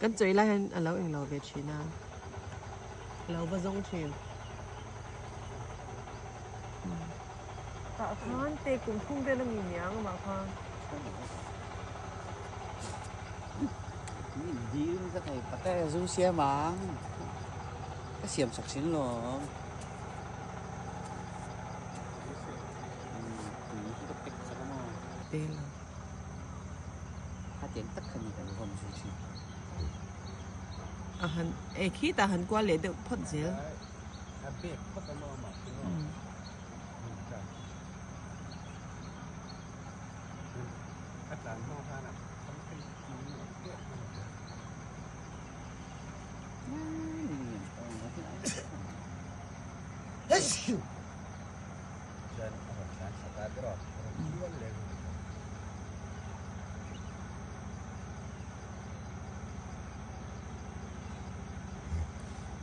跟最拉很老用老别去呢，老不中去。Tạ Phan tê cũng không tê là mình nhớ mà Phan. Nhìn gì cái thầy bắt tay du xe mang cái xiêm sặc xin lo Tê là hai tiếng tất cả những cái vòng du xe à hắn khi ta hắn qua lễ được phật gì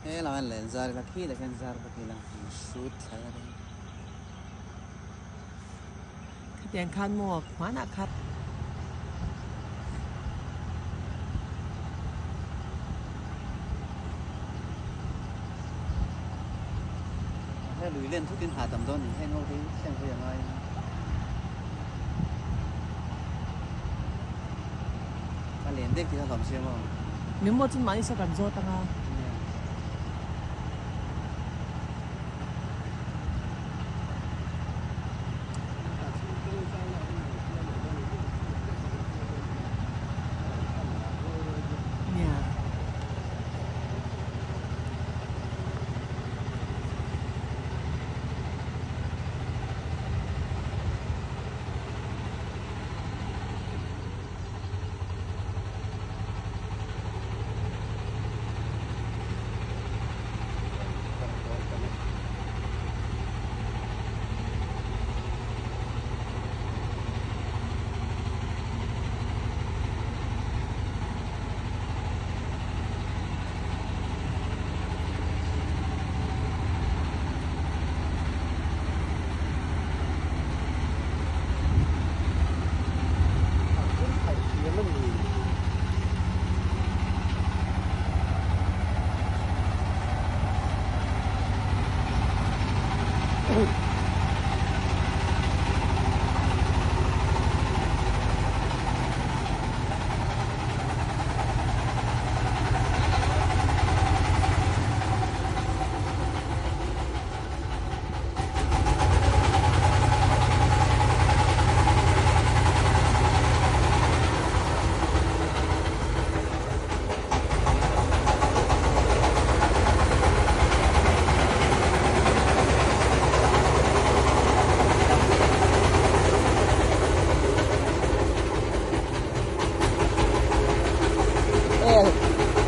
eh lawan lenzar laki dengan zar bagilang shoot saya tiền khăn mua hóa nạ khăn hay lùi lên thuốc tiên hạ tầm đó hay ngô đi xem cóอย่างไรta liền đêm thì ta làm xem không nếu mà chúng 많이 써간 줘 tăng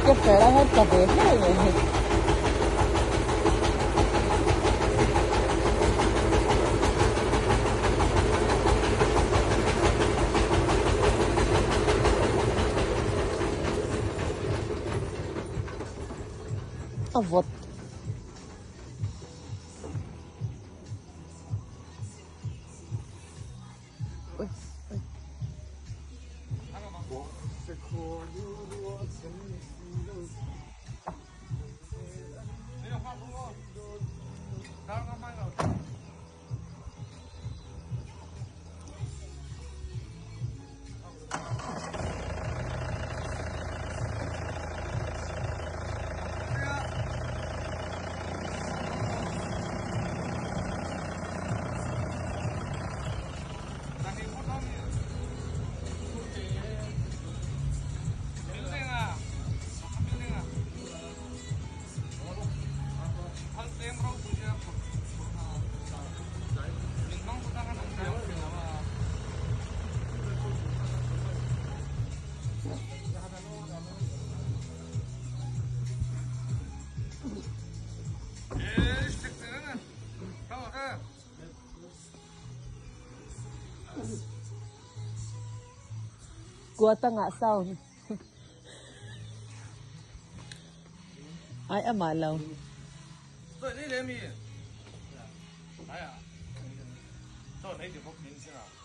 cái phải là hết cà phê hết rồi а вот ой, ой. Gua ta ngã sau ai ở ngoài lâu对，你连米，哎呀，这哪就不平行啊？